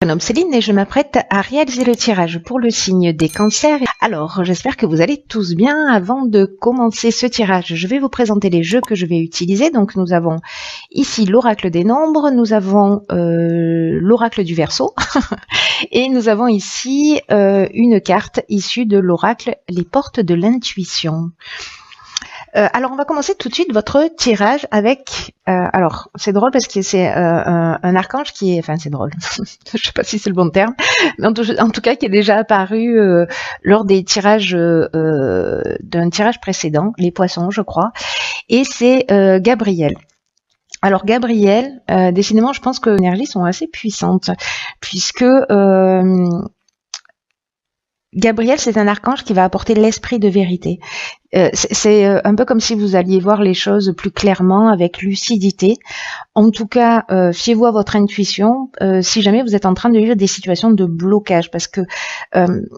Je me nomme Céline et je m'apprête à réaliser le tirage pour le signe des cancers. Alors, j'espère que vous allez tous bien. Avant de commencer ce tirage, je vais vous présenter les jeux que je vais utiliser. Donc, nous avons ici l'oracle des nombres, nous avons l'oracle du Verseau et nous avons ici une carte issue de l'oracle Les Portes de l'Intuition. Alors on va commencer tout de suite votre tirage avec, alors c'est drôle parce que c'est un archange qui est, enfin c'est drôle, je sais pas si c'est le bon terme, mais en tout cas qui est déjà apparu lors des tirages d'un tirage précédent, les poissons je crois, et c'est Gabriel. Alors Gabriel, décidément je pense que les énergies sont assez puissantes, puisque Gabriel, c'est un archange qui va apporter l'esprit de vérité. C'est un peu comme si vous alliez voir les choses plus clairement, avec lucidité. En tout cas, fiez-vous à votre intuition si jamais vous êtes en train de vivre des situations de blocage, parce que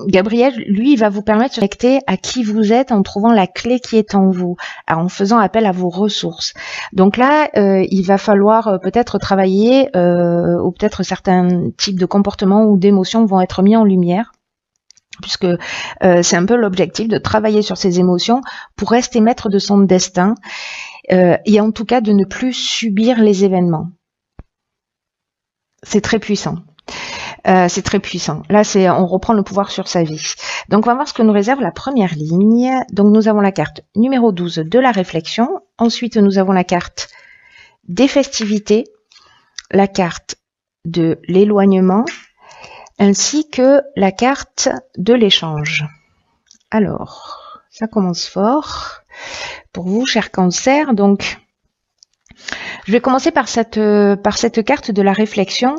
Gabriel, lui, il va vous permettre de connecter à qui vous êtes en trouvant la clé qui est en vous, en faisant appel à vos ressources. Donc là, il va falloir peut-être travailler, ou peut-être certains types de comportements ou d'émotions vont être mis en lumière, puisque c'est un peu l'objectif de travailler sur ses émotions pour rester maître de son destin et en tout cas de ne plus subir les événements. C'est très puissant. C'est très puissant. Là, on reprend le pouvoir sur sa vie. Donc, on va voir ce que nous réserve la première ligne. Donc, nous avons la carte numéro 12 de la réflexion. Ensuite, nous avons la carte des festivités, la carte de l'éloignement, ainsi que la carte de l'échange. Alors, ça commence fort pour vous, chers cancers. Donc, je vais commencer par cette carte de la réflexion.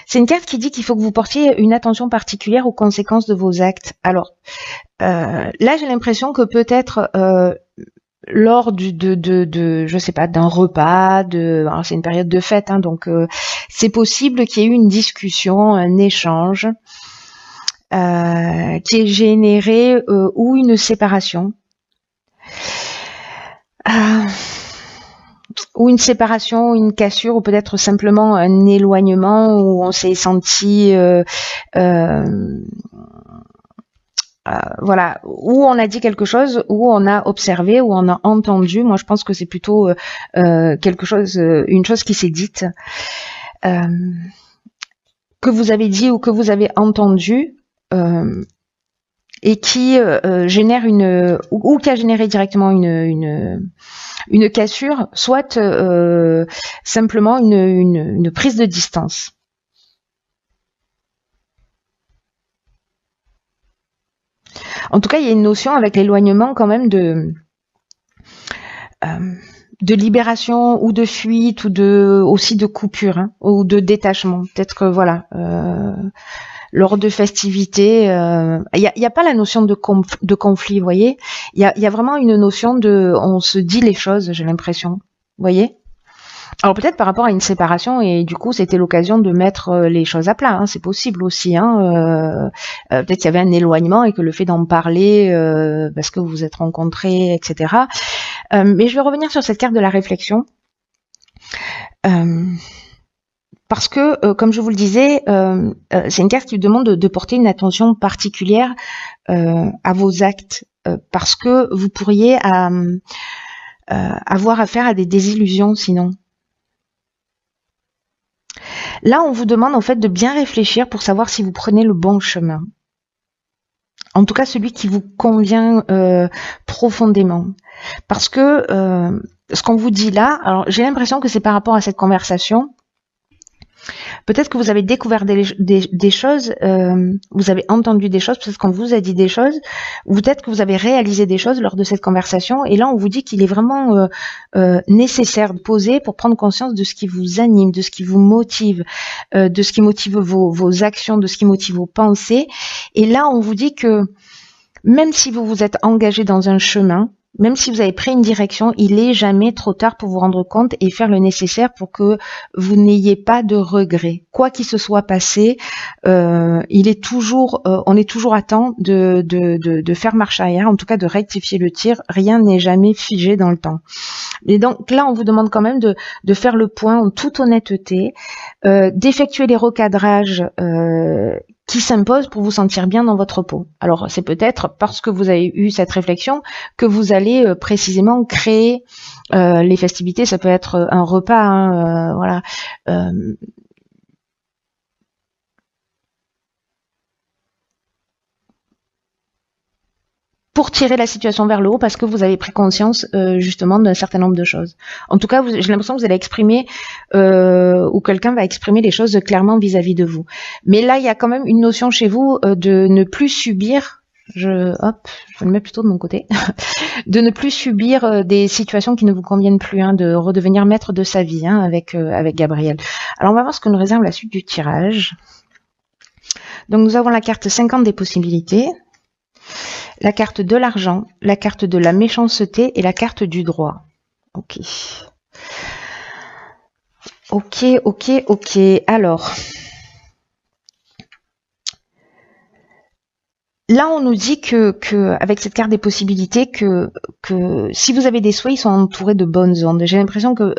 C'est une carte qui dit qu'il faut que vous portiez une attention particulière aux conséquences de vos actes. Alors, là, j'ai l'impression que peut-être lors je sais pas, d'un repas, alors c'est une période de fête, hein, donc c'est possible qu'il y ait eu une discussion, un échange qui ait généré ou une séparation, ou une cassure, ou peut-être simplement un éloignement où on s'est senti voilà, où on a dit quelque chose, où on a observé, où on a entendu. Moi, je pense que c'est plutôt quelque chose, une chose qui s'est dite, que vous avez dit ou que vous avez entendu, et qui génère ou qui a généré directement une cassure, soit simplement une prise de distance. En tout cas, il y a une notion avec l'éloignement quand même de libération ou de fuite ou aussi de coupure, hein, ou de détachement. Peut-être que voilà, lors de festivités, il y a pas la notion de conflit, vous voyez. Il y a vraiment une notion on se dit les choses, j'ai l'impression, vous voyez. Alors peut-être par rapport à une séparation, et du coup c'était l'occasion de mettre les choses à plat, hein, c'est possible aussi, hein, peut-être qu'il y avait un éloignement et que le fait d'en parler parce que vous vous êtes rencontrés, etc. Mais je vais revenir sur cette carte de la réflexion, parce que comme je vous le disais, c'est une carte qui demande de porter une attention particulière à vos actes, parce que vous pourriez avoir affaire à des désillusions sinon. Là, on vous demande en fait de bien réfléchir pour savoir si vous prenez le bon chemin. En tout cas, celui qui vous convient profondément. Parce que ce qu'on vous dit là, alors j'ai l'impression que c'est par rapport à cette conversation. Peut-être que vous avez découvert des choses, vous avez entendu des choses, peut-être qu'on vous a dit des choses, ou peut-être que vous avez réalisé des choses lors de cette conversation, et là on vous dit qu'il est vraiment nécessaire de poser pour prendre conscience de ce qui vous anime, de ce qui vous motive, de ce qui motive vos actions, de ce qui motive vos pensées. Et là on vous dit que même si vous vous êtes engagé dans un chemin, Même si vous avez pris une direction, il est jamais trop tard pour vous rendre compte et faire le nécessaire pour que vous n'ayez pas de regrets. Quoi qu'il se soit passé, on est toujours à temps de faire marche arrière, en tout cas de rectifier le tir. Rien n'est jamais figé dans le temps. Et donc là, on vous demande quand même de faire le point en toute honnêteté, d'effectuer les recadrages qui s'imposent pour vous sentir bien dans votre peau. Alors c'est peut-être parce que vous avez eu cette réflexion que vous allez précisément créer les festivités. Ça peut être un repas, hein, voilà. Pour tirer la situation vers le haut parce que vous avez pris conscience justement d'un certain nombre de choses. En tout cas, j'ai l'impression que vous allez exprimer ou quelqu'un va exprimer les choses clairement vis-à-vis de vous. Mais là, il y a quand même une notion chez vous de ne plus subir. Je le mets plutôt de mon côté, de ne plus subir des situations qui ne vous conviennent plus, hein, de redevenir maître de sa vie, hein, avec Gabriel. Alors on va voir ce que nous réserve la suite du tirage. Donc nous avons la carte 50 des possibilités, la carte de l'argent, la carte de la méchanceté et la carte du droit. Ok. Alors, là, on nous dit que avec cette carte des possibilités, que si vous avez des souhaits, ils sont entourés de bonnes ondes. J'ai l'impression que,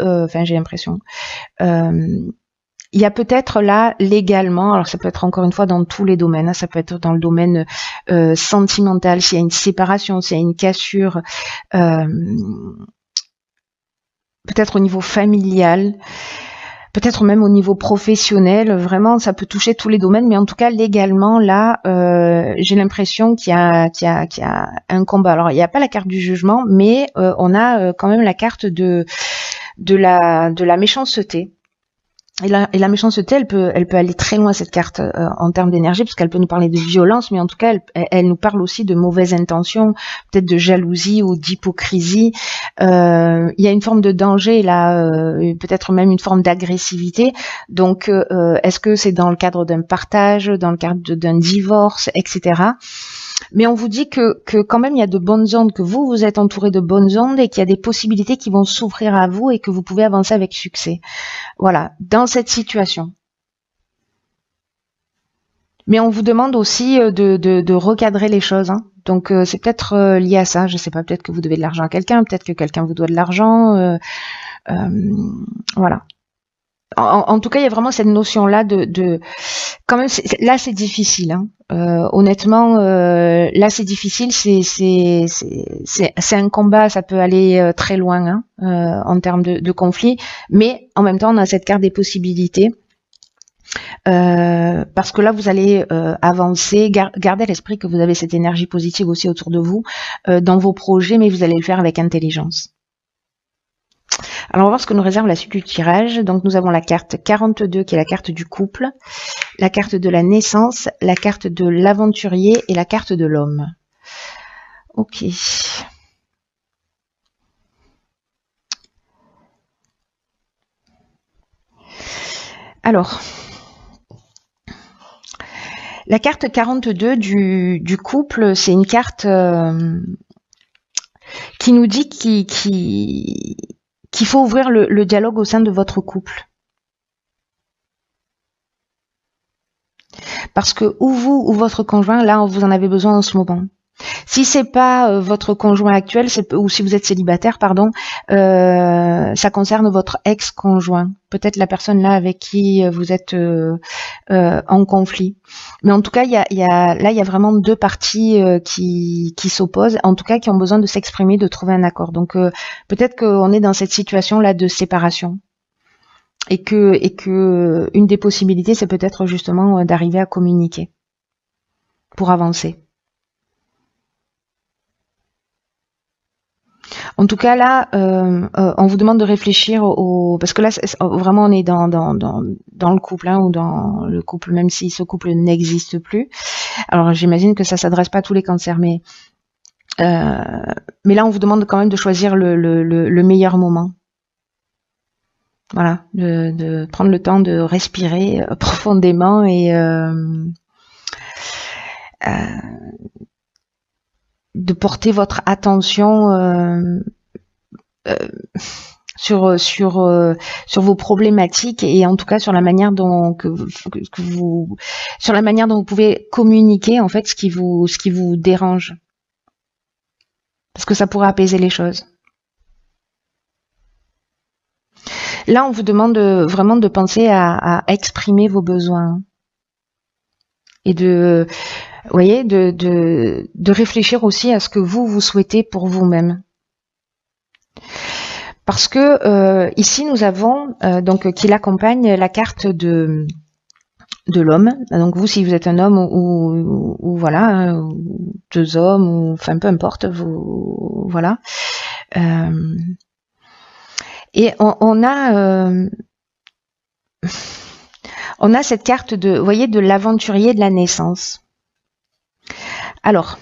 il y a peut-être là légalement, alors ça peut être encore une fois dans tous les domaines, hein, ça peut être dans le domaine sentimental, s'il y a une séparation, s'il y a une cassure, peut-être au niveau familial, peut-être même au niveau professionnel, vraiment ça peut toucher tous les domaines, mais en tout cas légalement là, j'ai l'impression qu'il y a un combat. Alors il n'y a pas la carte du jugement, mais on a quand même la carte de la méchanceté. Et la méchanceté, elle peut aller très loin, cette carte, en termes d'énergie, parce qu'elle peut nous parler de violence, mais en tout cas, elle nous parle aussi de mauvaises intentions, peut-être de jalousie ou d'hypocrisie. Il y a une forme de danger là, peut-être même une forme d'agressivité. Donc, est-ce que c'est dans le cadre d'un partage, dans le cadre d'un divorce, etc. Mais on vous dit que quand même il y a de bonnes ondes, que vous êtes entouré de bonnes ondes et qu'il y a des possibilités qui vont s'ouvrir à vous et que vous pouvez avancer avec succès. Voilà, dans cette situation. Mais on vous demande aussi de recadrer les choses, hein. Donc c'est peut-être lié à ça, je sais pas, peut-être que vous devez de l'argent à quelqu'un, peut-être que quelqu'un vous doit de l'argent, voilà. En tout cas, il y a vraiment cette notion-là de quand même, là c'est difficile, hein. Honnêtement, là c'est difficile, c'est un combat, ça peut aller très loin, hein, en termes de conflit, mais en même temps on a cette carte des possibilités, parce que là vous allez avancer, gardez à l'esprit que vous avez cette énergie positive aussi autour de vous, dans vos projets, mais vous allez le faire avec intelligence. Alors on va voir ce que nous réserve la suite du tirage. Donc nous avons la carte 42 qui est la carte du couple, la carte de la naissance, la carte de l'aventurier et la carte de l'homme. Ok. Alors, la carte 42 du couple, c'est une carte qui nous dit qu'il faut ouvrir le dialogue au sein de votre couple. Parce que ou vous ou votre conjoint, là, vous en avez besoin en ce moment. Si c'est pas votre conjoint actuel, ou si vous êtes célibataire, pardon, ça concerne votre ex-conjoint, peut-être la personne là avec qui vous êtes en conflit. Mais en tout cas, il y a vraiment deux parties qui s'opposent, en tout cas qui ont besoin de s'exprimer, de trouver un accord. Donc peut-être qu'on est dans cette situation là de séparation. Et que une des possibilités, c'est peut-être justement d'arriver à communiquer pour avancer. En tout cas, là, on vous demande de réfléchir parce que là, vraiment, on est dans le couple, hein, ou dans le couple, même si ce couple n'existe plus. Alors, j'imagine que ça s'adresse pas à tous les cancers, mais là, on vous demande quand même de choisir le meilleur moment. Voilà, de prendre le temps de respirer profondément et de porter votre attention sur vos problématiques et en tout cas sur la manière dont sur la manière dont vous pouvez communiquer en fait ce qui vous dérange, parce que ça pourrait apaiser les choses. Là, on vous demande vraiment de penser à exprimer vos besoins et de, vous voyez, de réfléchir aussi à ce que vous souhaitez pour vous-même. Parce que ici, nous avons donc qui l'accompagne la carte de l'homme. Donc vous, si vous êtes un homme ou voilà, deux hommes, ou enfin peu importe, vous voilà. Et on a cette carte de, vous voyez, de l'aventurier de la naissance. Alors,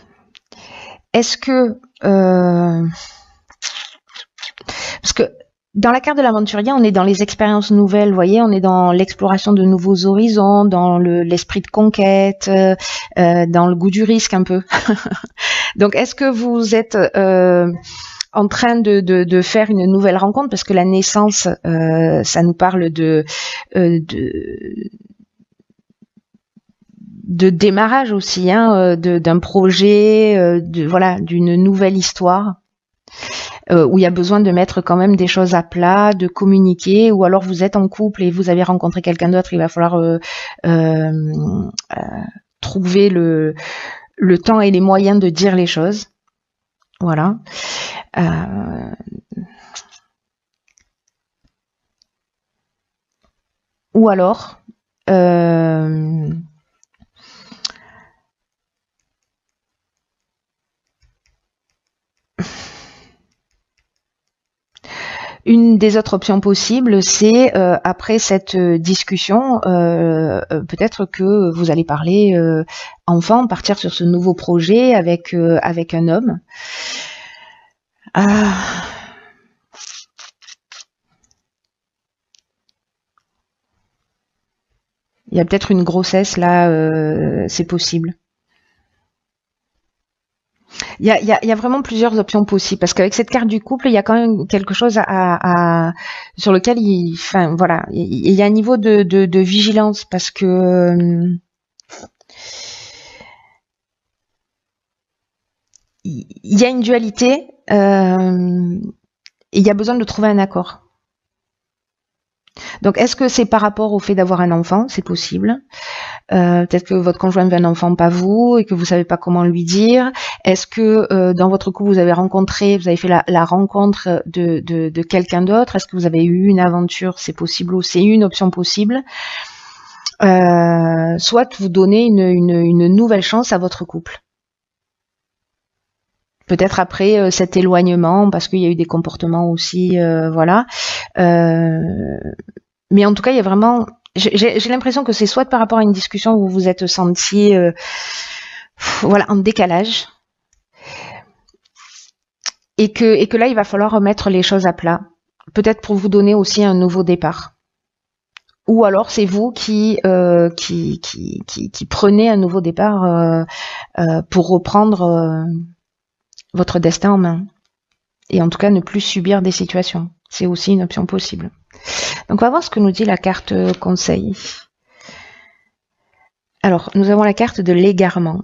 est-ce que parce que dans la carte de l'aventurier, on est dans les expériences nouvelles, vous voyez, on est dans l'exploration de nouveaux horizons, dans l'esprit de conquête, dans le goût du risque un peu. Donc, est-ce que vous êtes en train de faire une nouvelle rencontre, parce que la naissance, ça nous parle de démarrage aussi, hein, d'un projet, voilà, d'une nouvelle histoire. Où il y a besoin de mettre quand même des choses à plat, de communiquer, ou alors vous êtes en couple et vous avez rencontré quelqu'un d'autre, il va falloir trouver le temps et les moyens de dire les choses. Voilà. Ou alors une des autres options possibles, c'est après cette discussion, peut-être que vous allez parler enfant, partir sur ce nouveau projet avec un homme. Il y a peut-être une grossesse là, c'est possible. Il y a vraiment plusieurs options possibles, parce qu'avec cette carte du couple, il y a quand même quelque chose sur lequel enfin voilà, il y a un niveau de vigilance, parce que il y a une dualité et il y a besoin de trouver un accord. Donc, est-ce que c'est par rapport au fait d'avoir un enfant? C'est possible. Peut-être que votre conjoint veut un enfant, pas vous, et que vous savez pas comment lui dire. Est-ce que dans votre couple vous avez fait la rencontre de quelqu'un d'autre? Est-ce que vous avez eu une aventure? C'est possible, ou c'est une option possible. Soit vous donnez une nouvelle chance à votre couple. Peut-être après cet éloignement, parce qu'il y a eu des comportements aussi, voilà. Mais en tout cas, il y a vraiment, j'ai l'impression que c'est soit par rapport à une discussion où vous vous êtes senti voilà, en décalage, et que là il va falloir remettre les choses à plat, peut-être pour vous donner aussi un nouveau départ, ou alors c'est vous qui prenez un nouveau départ pour reprendre votre destin en main, et en tout cas ne plus subir des situations. C'est aussi une option possible. Donc on va voir ce que nous dit la carte conseil. Alors, nous avons la carte de l'égarement.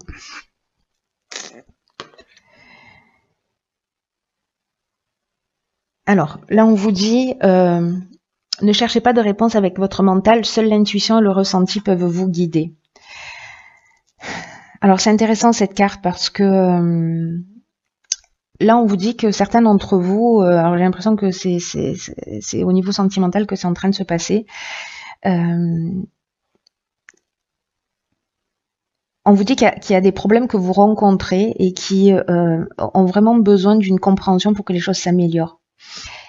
Alors, là on vous dit, ne cherchez pas de réponse avec votre mental, seule l'intuition et le ressenti peuvent vous guider. Alors c'est intéressant cette carte, parce que là on vous dit que certains d'entre vous, alors j'ai l'impression que c'est au niveau sentimental que c'est en train de se passer. On vous dit qu'il y a des problèmes que vous rencontrez et qui ont vraiment besoin d'une compréhension pour que les choses s'améliorent.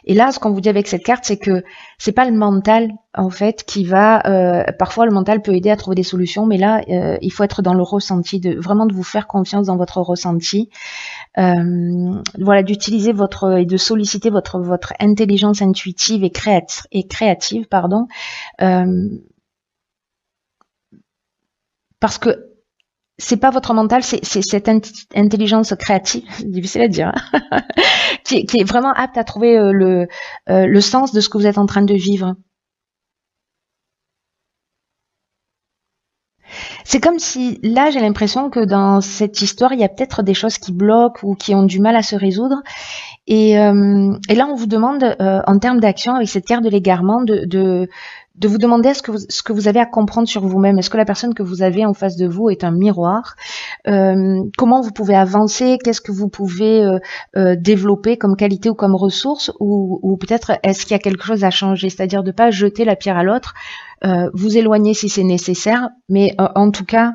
Et là, ce qu'on vous dit avec cette carte, c'est que c'est pas le mental, en fait, qui va... parfois, le mental peut aider à trouver des solutions, mais là, il faut être dans le ressenti, vraiment de vous faire confiance dans votre ressenti. Voilà, d'utiliser et de solliciter votre intelligence intuitive et créative, pardon. Parce que c'est pas votre mental, c'est cette intelligence créative, c'est difficile à dire, hein, qui est vraiment apte à trouver le sens de ce que vous êtes en train de vivre. C'est comme si, là, j'ai l'impression que dans cette histoire, il y a peut-être des choses qui bloquent ou qui ont du mal à se résoudre. Et là, on vous demande, en termes d'action, avec cette carte de l'égarement, de vous demander ce que vous avez à comprendre sur vous-même. Est-ce que la personne que vous avez en face de vous est un miroir? Comment vous pouvez avancer? Qu'est-ce que vous pouvez développer comme qualité ou comme ressource? Ou peut-être est-ce qu'il y a quelque chose à changer? C'est-à-dire de ne pas jeter la pierre à l'autre, vous éloigner si c'est nécessaire, mais en tout cas,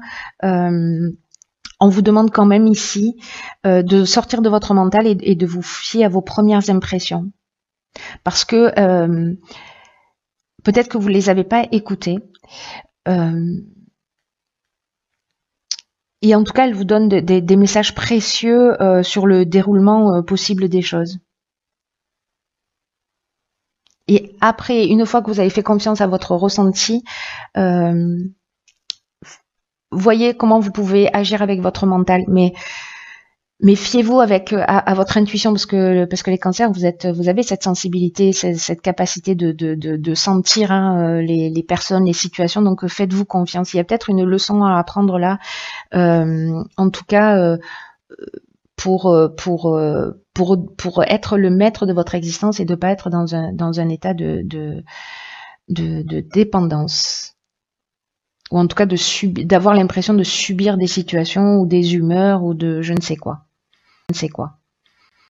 on vous demande quand même ici de sortir de votre mental et de vous fier à vos premières impressions. Parce que peut-être que vous ne les avez pas écoutées. Et en tout cas, elle vous donne des messages précieux sur le déroulement possible des choses. Et après, une fois que vous avez fait confiance à votre ressenti, voyez comment vous pouvez agir avec votre mental. Mais fiez-vous à votre intuition, parce que les cancers, vous avez cette sensibilité, cette capacité de sentir, hein, les personnes, les situations. Donc faites-vous confiance. Il y a peut-être une leçon à apprendre là. En tout cas, pour être le maître de votre existence et de pas être dans un état de dépendance, ou en tout cas d'avoir l'impression de subir des situations ou des humeurs ou de je ne sais quoi.